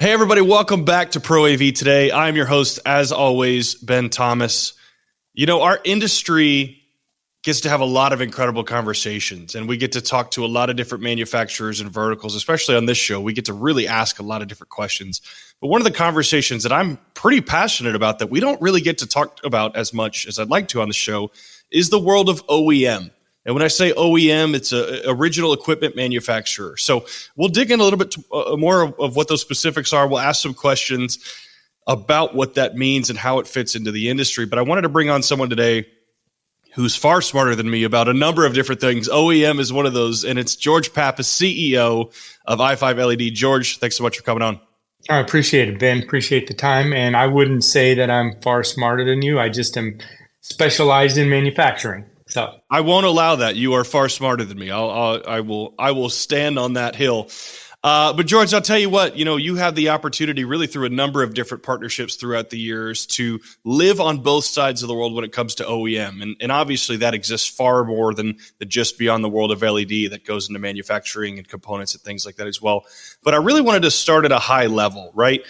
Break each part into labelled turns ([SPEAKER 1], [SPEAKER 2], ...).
[SPEAKER 1] Hey, everybody. Welcome back to Pro AV Today. I'm your host, as always, Ben Thomas. You know, our industry gets to have a lot of incredible conversations, and we get to talk to a lot of different manufacturers and verticals, especially on this show. We get to really ask a lot of different questions. But one of the conversations that I'm pretty passionate about that we don't really get to talk about as much as I'd like to on the show is the world of OEM. And when I say OEM, it's an original equipment manufacturer. So we'll dig in a little bit more of what those specifics are. We'll ask some questions about what that means and how it fits into the industry. But I wanted to bring on someone today who's far smarter than me about a number of different things. OEM is one of those, and it's George Pappas, CEO of i5 LED. George, thanks so much for coming on.
[SPEAKER 2] I appreciate it, Ben. Appreciate the time. And I wouldn't say that I'm far smarter than you. I just am specialized in manufacturing. So
[SPEAKER 1] I won't allow that. You are far smarter than me. I will stand on that hill. But George, I'll tell you what, you have the opportunity really through a number of different partnerships throughout the years to live on both sides of the world when it comes to OEM. And obviously that exists far more than just beyond the world of LED that goes into manufacturing and components and things like that as well. But I really wanted to start at a high level, right?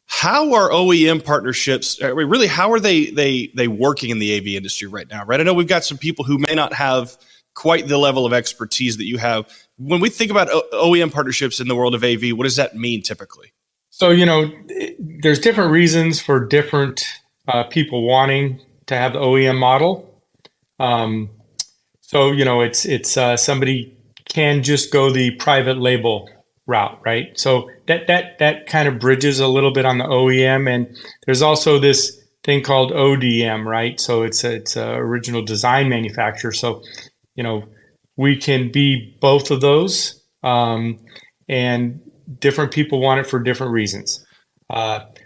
[SPEAKER 1] How are OEM partnerships, really, how are they working in the AV industry right now, right? I know we've got some people who may not have quite the level of expertise that you have. When we think about OEM partnerships in the world of AV, what does that mean typically?
[SPEAKER 2] So, there's different reasons for different people wanting to have the OEM model. It's somebody can just go the private label route, right? So that kind of bridges a little bit on the OEM, and there's also this thing called ODM, right? So it's a original design manufacturer. So we can be both of those, and different people want it for different reasons.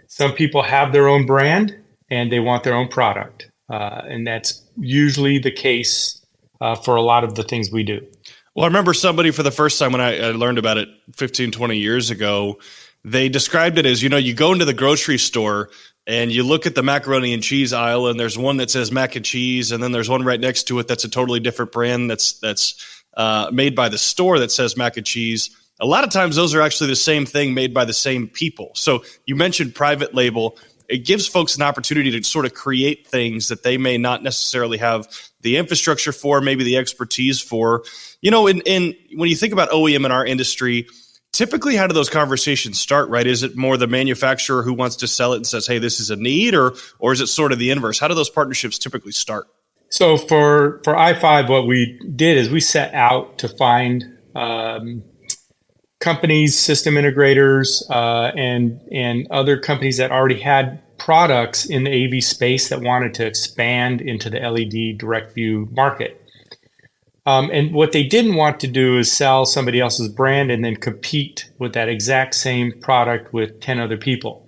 [SPEAKER 2] Some people have their own brand and they want their own product, and that's usually the case for a lot of the things we do.
[SPEAKER 1] Well, I remember somebody for the first time when I learned about it 15, 20 years ago, they described it as, you go into the grocery store and you look at the macaroni and cheese aisle and there's one that says mac and cheese, and then there's one right next to it that's a totally different brand that's made by the store that says mac and cheese. A lot of times those are actually the same thing made by the same people. So you mentioned private label. It gives folks an opportunity to sort of create things that they may not necessarily have the infrastructure for, maybe the expertise for. And when you think about OEM in our industry, typically how do those conversations start, right? Is it more the manufacturer who wants to sell it and says, hey, this is a need, or is it sort of the inverse? How do those partnerships typically start?
[SPEAKER 2] So for i5, what we did is we set out to find companies, system integrators, and other companies that already had products in the AV space that wanted to expand into the LED direct view market. And what they didn't want to do is sell somebody else's brand and then compete with that exact same product with 10 other people.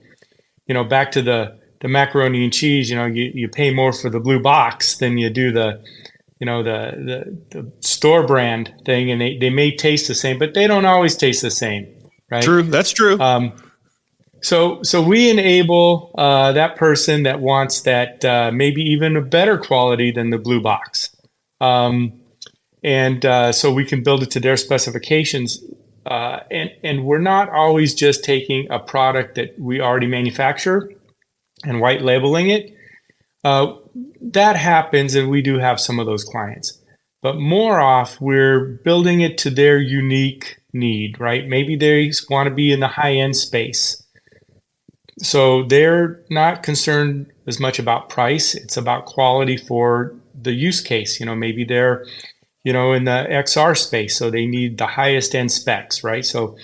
[SPEAKER 2] Back to the macaroni and cheese, you pay more for the blue box than you do the store brand thing, and they may taste the same, but they don't always taste the same, right?
[SPEAKER 1] True, that's true.
[SPEAKER 2] So we enable that person that wants that maybe even a better quality than the blue box. So we can build it to their specifications. And we're not always just taking a product that we already manufacture and white labeling it. That happens, and we do have some of those clients. But more often, we're building it to their unique need, right? Maybe they want to be in the high-end space. So they're not concerned as much about price. It's about quality for the use case. Maybe they're in the XR space, so they need the highest end specs, right? So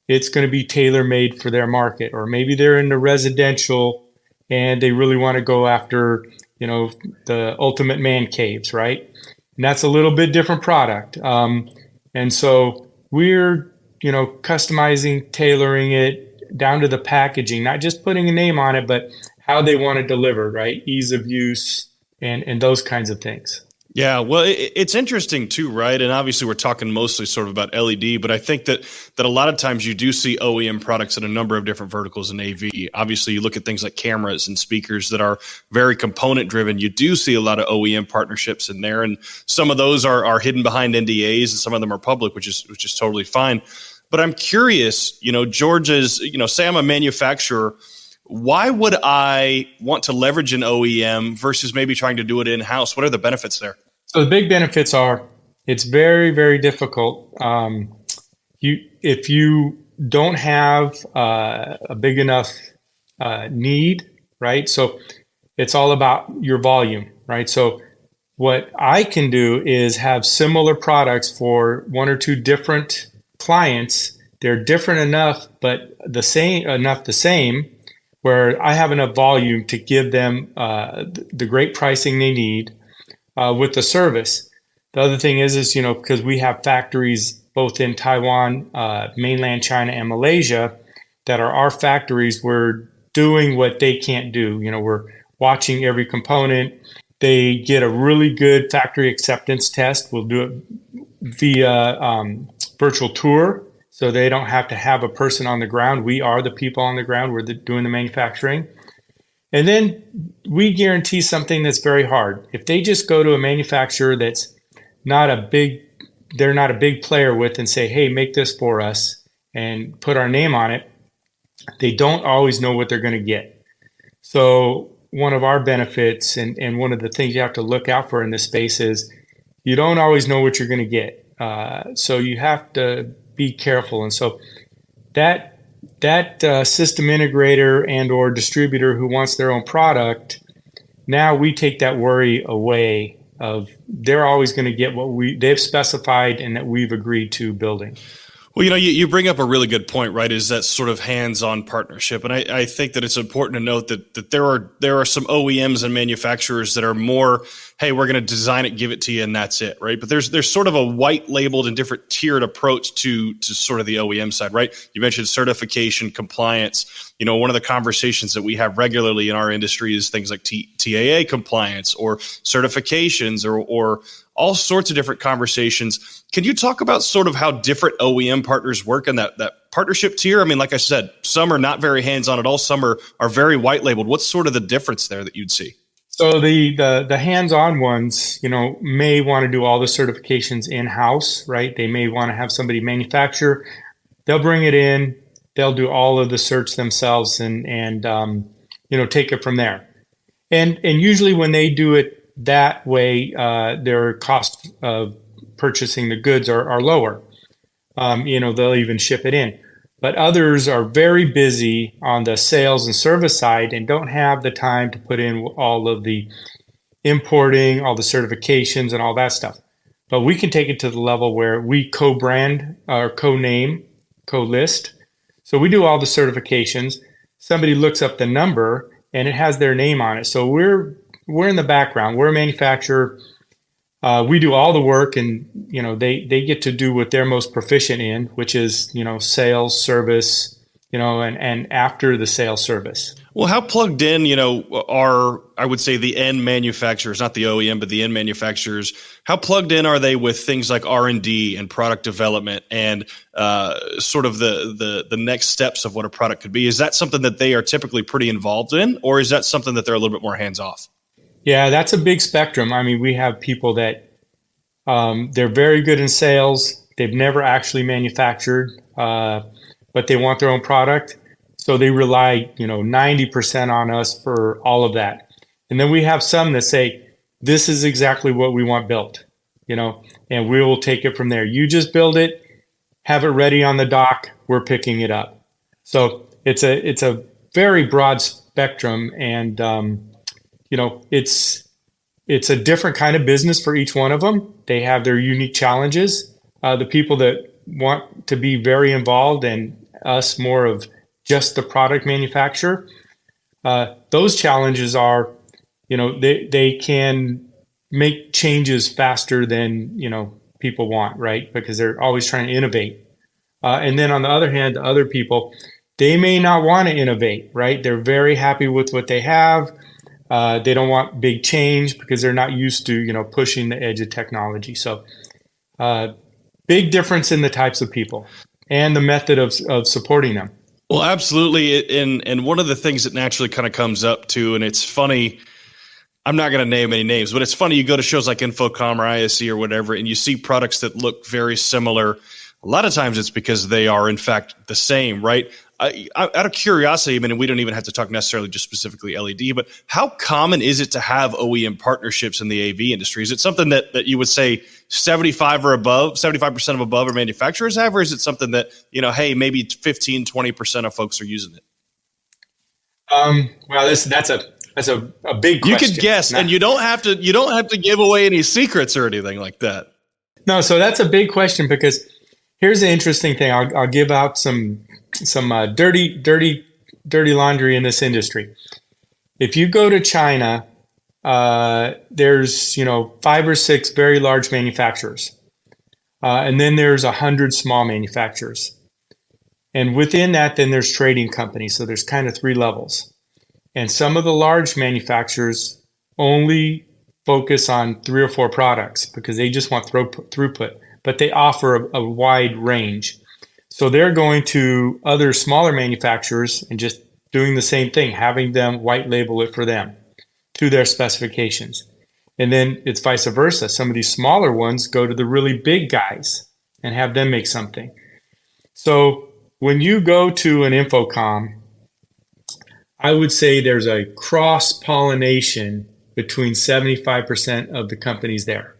[SPEAKER 2] it's going to be tailor-made for their market. Or maybe they're in the residential and they really want to go after, the ultimate man caves, right? And that's a little bit different product. And so we're, customizing, tailoring it down to the packaging, not just putting a name on it, but how they want it delivered, right? Ease of use and those kinds of things.
[SPEAKER 1] Yeah, well, it's interesting too, right? And obviously we're talking mostly sort of about LED, but I think that a lot of times you do see OEM products in a number of different verticals in AV. Obviously, you look at things like cameras and speakers that are very component driven. You do see a lot of OEM partnerships in there, and some of those are hidden behind NDAs, and some of them are public, which is totally fine. But I'm curious, George's, say I'm a manufacturer, why would I want to leverage an OEM versus maybe trying to do it in-house? What are the benefits there?
[SPEAKER 2] So the big benefits are it's very, very difficult. If you don't have a big enough need, right? So it's all about your volume, right? So what I can do is have similar products for one or two different clients. They're different enough, but the same, where I have enough volume to give them the great pricing they need with the service. The other thing is because we have factories both in Taiwan, mainland China, and Malaysia that are our factories. We're doing what they can't do. We're watching every component. They get a really good factory acceptance test. We'll do it via virtual tour, so they don't have to have a person on the ground. We are the people on the ground. We're doing the manufacturing. And then we guarantee something that's very hard. If they just go to a manufacturer that's they're not a big player with and say, hey, make this for us and put our name on it, they don't always know what they're going to get. So one of our benefits and one of the things you have to look out for in this space is you don't always know what you're going to get. So you have to be careful. And so that system integrator and or distributor who wants their own product, now we take that worry away of they're always going to get what they've specified and that we've agreed to building.
[SPEAKER 1] Well, you bring up a really good point, right? Is that sort of hands-on partnership, and I think that it's important to note that there are some OEMs and manufacturers that are more, hey, we're going to design it, give it to you, and that's it, right? But there's sort of a white labeled and different tiered approach to sort of the OEM side, right? You mentioned certification, compliance. One of the conversations that we have regularly in our industry is things like TAA compliance or certifications or all sorts of different conversations. Can you talk about sort of how different OEM partners work in that partnership tier? I mean, like I said, some are not very hands-on at all. Some are very white labeled. What's sort of the difference there that you'd see?
[SPEAKER 2] So the hands-on ones, may want to do all the certifications in-house, right? They may want to have somebody manufacture. They'll bring it in. They'll do all of the certs themselves and take it from there. And usually when they do it that way, their cost of purchasing the goods are lower. They'll even ship it in. But others are very busy on the sales and service side and don't have the time to put in all of the importing, all the certifications and all that stuff. But we can take it to the level where we co-brand or co-name, co-list. So we do all the certifications. Somebody looks up the number and it has their name on it. So we're in the background. We're a manufacturer. We do all the work, and they get to do what they're most proficient in, which is sales, service, and after the sales service.
[SPEAKER 1] Well, how plugged in, are, I would say, the end manufacturers, not the OEM, but the end manufacturers, how plugged in are they with things like R&D and product development and sort of the next steps of what a product could be? Is that something that they are typically pretty involved in, or is that something that they're a little bit more hands-off?
[SPEAKER 2] Yeah, that's a big spectrum. I mean, we have people that they're very good in sales. They've never actually manufactured, but they want their own product. So they rely, 90% on us for all of that. And then we have some that say, this is exactly what we want built, and we will take it from there. You just build it, have it ready on the dock. We're picking it up. So it's a very broad spectrum, and it's a different kind of business for each one of them. They have their unique challenges. The people that want to be very involved and us more of just the product manufacturer, those challenges are, they can make changes faster than, people want, right? Because they're always trying to innovate. And then on the other hand, the other people, they may not want to innovate, right? They're very happy with what they have. They don't want big change because they're not used to, pushing the edge of technology. So big difference in the types of people and the method of supporting them.
[SPEAKER 1] Well, absolutely. And one of the things that naturally kind of comes up to, and it's funny, I'm not going to name any names, but it's funny. You go to shows like Infocom or ISE or whatever, and you see products that look very similar. A lot of times it's because they are in fact the same, right? Out of curiosity, I mean, we don't even have to talk necessarily just specifically LED, but how common is it to have OEM partnerships in the AV industry? Is it something that you would say 75% of above are manufacturers have, or is it something that, hey, maybe 15, 20% of folks are using it?
[SPEAKER 2] Well, that's a big question.
[SPEAKER 1] You could guess, and you don't have to give away any secrets or anything like that.
[SPEAKER 2] No, so that's a big question, because here's the interesting thing. I'll give out some dirty laundry in this industry. If you go to China, there's 5 or 6 very large manufacturers, and then there's 100 small manufacturers, and within that, then there's trading companies. So there's kind of 3 levels, and some of the large manufacturers only focus on 3 or 4 products because they just want throughput, but they offer a wide range. So they're going to other smaller manufacturers and just doing the same thing, having them white label it for them to their specifications. And then it's vice versa. Some of these smaller ones go to the really big guys and have them make something. So when you go to an Infocom, I would say there's a cross-pollination between 75% of the companies there.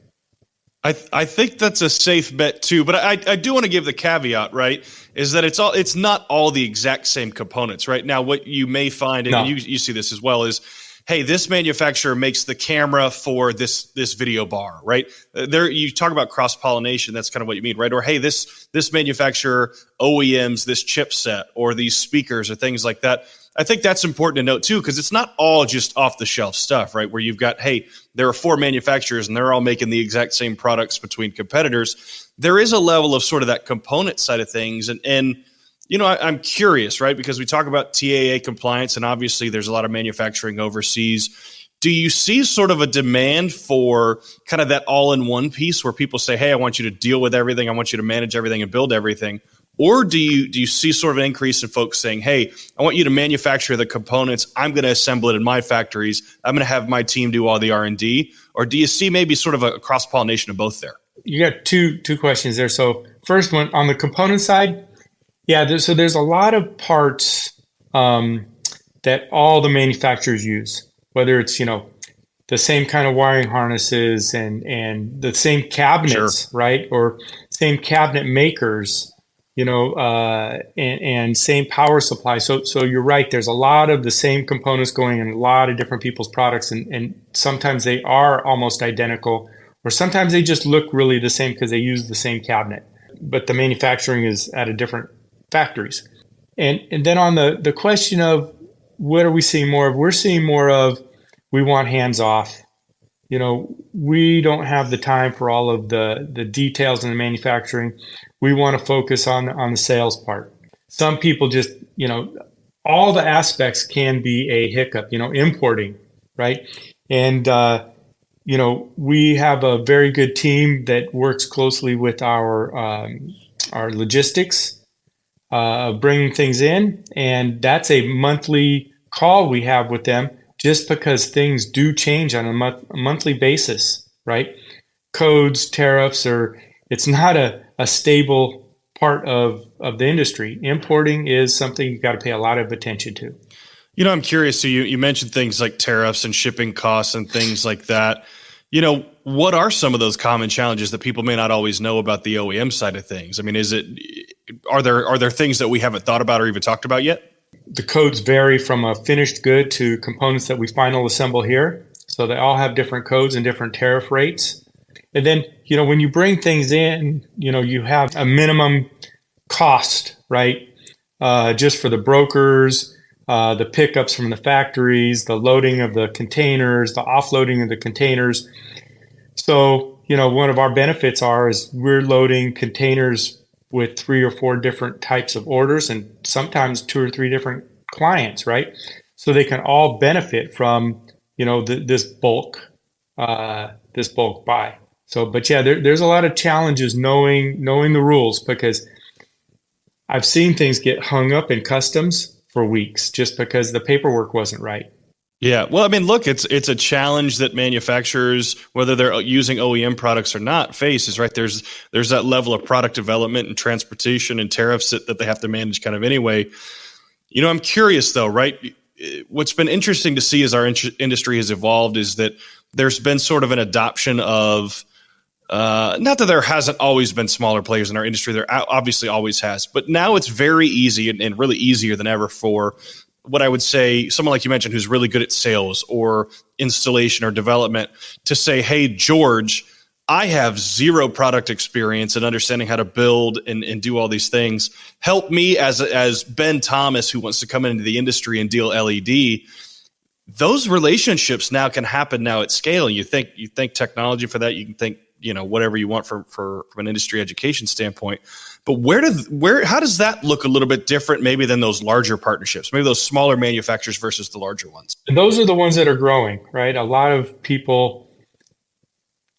[SPEAKER 1] I think that's a safe bet too, but I do want to give the caveat, right, is that it's not all the exact same components, right? Now, what you may find, and you see this as well, is, hey, this manufacturer makes the camera for this video bar, right? There, you talk about cross-pollination, that's kind of what you mean, right? Or, hey, this manufacturer OEMs this chipset or these speakers or things like that. I think that's important to note too, because it's not all just off-the-shelf stuff, right? Where you've got, hey, there are 4 manufacturers and they're all making the exact same products between competitors. There is a level of sort of that component side of things. And I'm curious, right? Because we talk about TAA compliance, and obviously there's a lot of manufacturing overseas. Do you see sort of a demand for kind of that all-in-one piece where people say, hey, I want you to deal with everything, I want you to manage everything and build everything? Or do you see sort of an increase in folks saying, hey, I want you to manufacture the components, I'm going to assemble it in my factories, I'm going to have my team do all the R&D? Or do you see maybe sort of a cross-pollination of both there?
[SPEAKER 2] You got two questions there. So first one, on the component side, there's a lot of parts that all the manufacturers use, whether it's, the same kind of wiring harnesses and the same cabinets, sure, right? Or same cabinet makers, and same power supply. So you're right. There's a lot of the same components going in a lot of different people's products, and sometimes they are almost identical, or sometimes they just look really the same because they use the same cabinet, but the manufacturing is at a different factories. And then on the question of what are we seeing more of? We're seeing more of, we want hands off. We don't have the time for all of the details in the manufacturing. We want to focus on the sales part. Some people just, all the aspects can be a hiccup, importing, right? And, we have a very good team that works closely with our logistics, bringing things in. And that's a monthly call we have with them, just because things do change on a monthly basis, right? Codes, tariffs, it's not a stable part of the industry. Importing is something you got to pay a lot of attention to.
[SPEAKER 1] I'm curious. So you mentioned things like tariffs and shipping costs and things like that. What are some of those common challenges that people may not always know about the OEM side of things? I mean, are there things that we haven't thought about or even talked about yet?
[SPEAKER 2] The codes vary from a finished good to components that we final assemble here. So they all have different codes and different tariff rates. And then, when you bring things in, you have a minimum cost, right? Just for the brokers, the pickups from the factories, the loading of the containers, the offloading of the containers. So, one of our benefits is we're loading containers with 3 or 4 different types of orders, and sometimes 2 or 3 different clients, right? So they can all benefit from, this bulk buy. So, but there's a lot of challenges knowing the rules, because I've seen things get hung up in customs for weeks just because the paperwork wasn't right.
[SPEAKER 1] Yeah. Well, I mean, look, it's a challenge that manufacturers, whether they're using OEM products or not, face is right. There's that level of product development and transportation and tariffs that they have to manage kind of anyway. I'm curious though, right? What's been interesting to see as our industry has evolved is that there's been sort of an adoption of not that there hasn't always been smaller players in our industry. There obviously always has, but now it's very easy and really easier than ever for what I would say someone like you mentioned who's really good at sales or installation or development to say, hey, George, I have zero product experience and understanding how to build and do all these things. Help me as Ben Thomas, who wants to come into the industry and deal LED. Those relationships now can happen now at scale. You think technology for that. You can think whatever you want from an industry education standpoint. But how does that look a little bit different maybe than those larger partnerships, maybe those smaller manufacturers versus the larger ones?
[SPEAKER 2] And those are the ones that are growing, right? A lot of people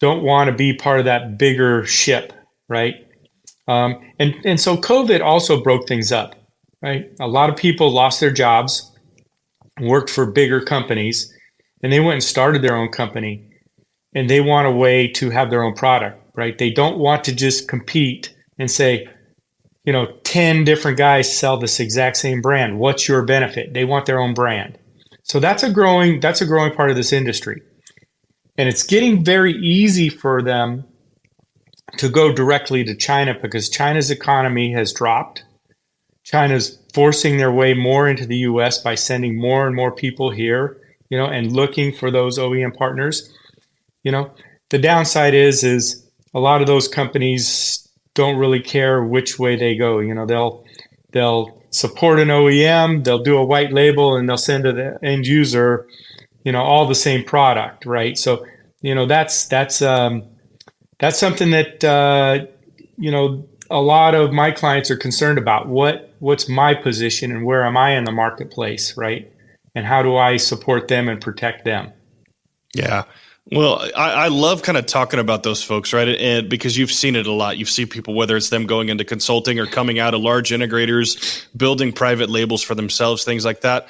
[SPEAKER 2] don't want to be part of that bigger ship, right? And so COVID also broke things up, right? A lot of people lost their jobs, worked for bigger companies, and they went and started their own company, and they want a way to have their own product, right? They don't want to just compete and say, 10 different guys sell this exact same brand. What's your benefit? They want their own brand. So that's a growing part of this industry. And it's getting very easy for them to go directly to China because China's economy has dropped. China's forcing their way more into the US by sending more and more people here, and looking for those OEM partners. The downside is a lot of those companies don't really care which way they go. They'll support an OEM, they'll do a white label, and they'll send to the end user, all the same product, right? So, that's something that a lot of my clients are concerned about. What's my position and where am I in the marketplace, right? And how do I support them and protect them?
[SPEAKER 1] Yeah. Well, I love kind of talking about those folks, right? And because you've seen it a lot. You've seen people, whether it's them going into consulting or coming out of large integrators, building private labels for themselves, things like that.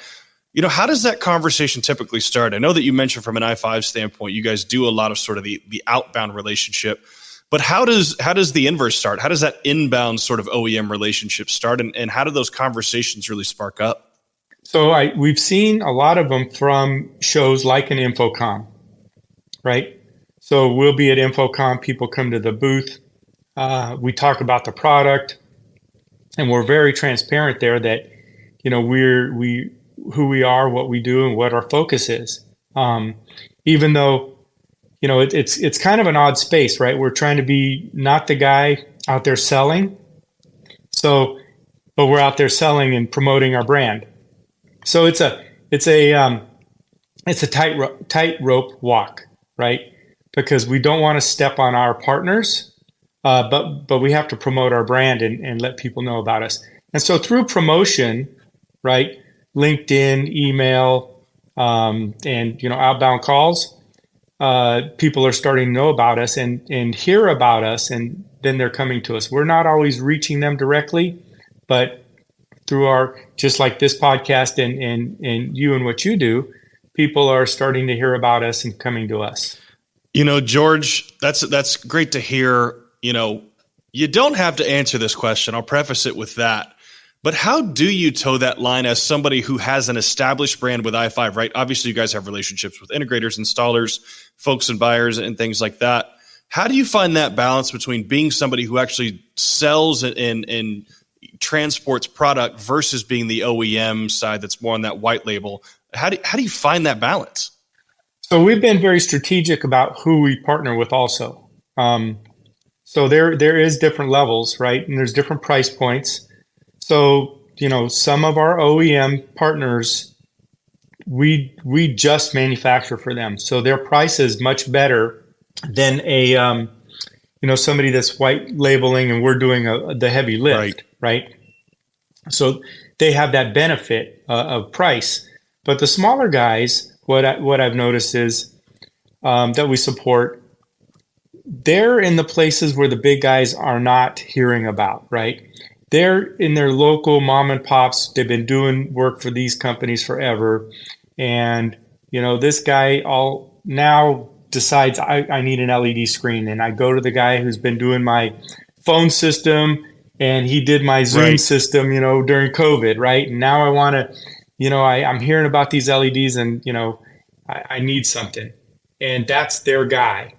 [SPEAKER 1] How does that conversation typically start? I know that you mentioned from an I-5 standpoint, you guys do a lot of sort of the outbound relationship, but how does the inverse start? How does that inbound sort of OEM relationship start? And how do those conversations really spark up?
[SPEAKER 2] So we've seen a lot of them from shows like an Infocom. Right? So we'll be at Infocom, people come to the booth, we talk about the product, and we're very transparent there that, who we are, what we do, and what our focus is. Even though, it's kind of an odd space, right? We're trying to be not the guy out there selling, but we're out there selling and promoting our brand. So it's a tightrope walk. Right? Because we don't want to step on our partners, but we have to promote our brand and let people know about us. And so through promotion, right, LinkedIn, email, and outbound calls, people are starting to know about us and hear about us, and then they're coming to us. We're not always reaching them directly, but through our, just like this podcast and you and what you do, people are starting to hear about us and coming to us.
[SPEAKER 1] George, that's great to hear. You don't have to answer this question. I'll preface it with that. But how do you toe that line as somebody who has an established brand with i5, right? Obviously, you guys have relationships with integrators, installers, folks and buyers and things like that. How do you find that balance between being somebody who actually sells and transports product versus being the OEM side that's more on that white label? How do you find that balance?
[SPEAKER 2] So we've been very strategic about who we partner with also. So there is different levels, right? And there's different price points. So, some of our OEM partners, we just manufacture for them. So their price is much better than somebody that's white labeling and we're doing the heavy lift, right? So they have that benefit of price. But the smaller guys, what I've noticed is that we support, they're in the places where the big guys are not hearing about, right? They're in their local mom and pops. They've been doing work for these companies forever. And, this guy all now decides I need an LED screen, and I go to the guy who's been doing my phone system, and he did my Zoom system, during COVID, right? And now I want to, I'm hearing about these LEDs, and I need something, and that's their guy.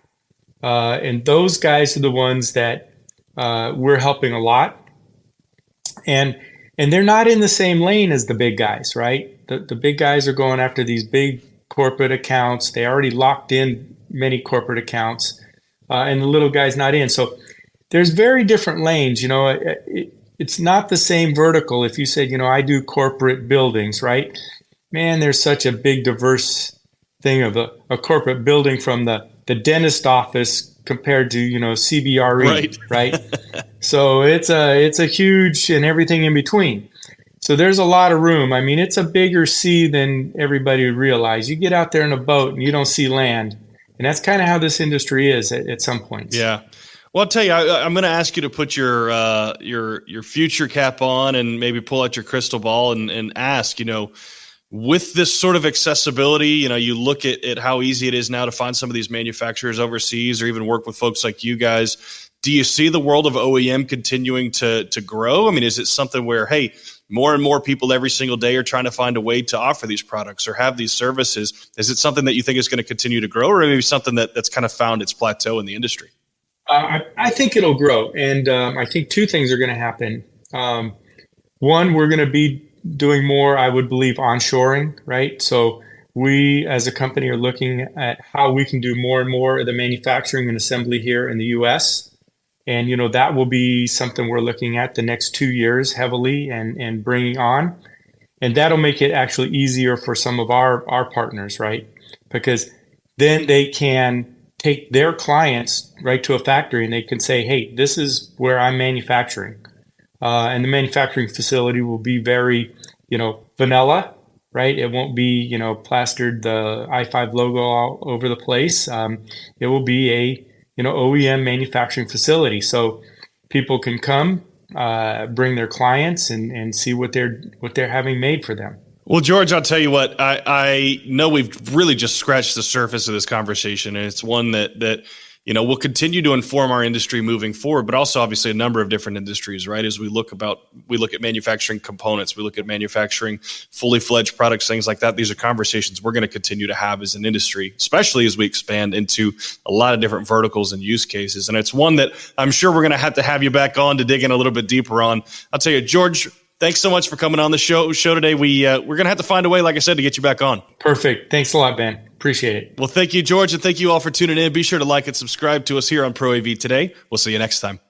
[SPEAKER 2] And those guys are the ones that we're helping a lot, and they're not in the same lane as the big guys, right? The big guys are going after these big corporate accounts. They already locked in many corporate accounts, and the little guy's not in. So there's very different lanes. It's not the same vertical. If you said, I do corporate buildings, right? Man, there's such a big diverse thing of a corporate building, from the dentist office compared to CBRE, right? So it's a huge, and everything in between. So there's a lot of room. I mean, it's a bigger sea than everybody would realize. You get out there in a boat and you don't see land, and that's kind of how this industry is at some points.
[SPEAKER 1] Yeah. Well, I'll tell you, I'm going to ask you to put your future cap on and maybe pull out your crystal ball and ask, with this sort of accessibility, you look at how easy it is now to find some of these manufacturers overseas, or even work with folks like you guys. Do you see the world of OEM continuing to grow? I mean, is it something where, hey, more and more people every single day are trying to find a way to offer these products or have these services? Is it something that you think is going to continue to grow, or maybe something that's kind of found its plateau in the industry?
[SPEAKER 2] I think it'll grow. And I think two things are going to happen. One, we're going to be doing more, I would believe, onshoring, right? So we as a company are looking at how we can do more and more of the manufacturing and assembly here in the US. And, that will be something we're looking at the next 2 years heavily and bringing on. And that'll make it actually easier for some of our partners, right? Because then they can take their clients right to a factory, and they can say, hey, this is where I'm manufacturing. And the manufacturing facility will be very, vanilla, right? It won't be, plastered the i5 logo all over the place. It will be a, OEM manufacturing facility. So people can come, bring their clients and see what they're having made for them.
[SPEAKER 1] Well, George, I'll tell you what, I know we've really just scratched the surface of this conversation, and it's one that will continue to inform our industry moving forward, but also obviously a number of different industries, right? As we look at manufacturing components, we look at manufacturing fully fledged products, things like that. These are conversations we're going to continue to have as an industry, especially as we expand into a lot of different verticals and use cases. And it's one that I'm sure we're going to have you back on to dig in a little bit deeper on. I'll tell you, George, thanks so much for coming on the show today. We're going to have to find a way, like I said, to get you back on.
[SPEAKER 2] Perfect. Thanks a lot, Ben. Appreciate it.
[SPEAKER 1] Well, thank you, George, and thank you all for tuning in. Be sure to like and subscribe to us here on Pro AV Today. We'll see you next time.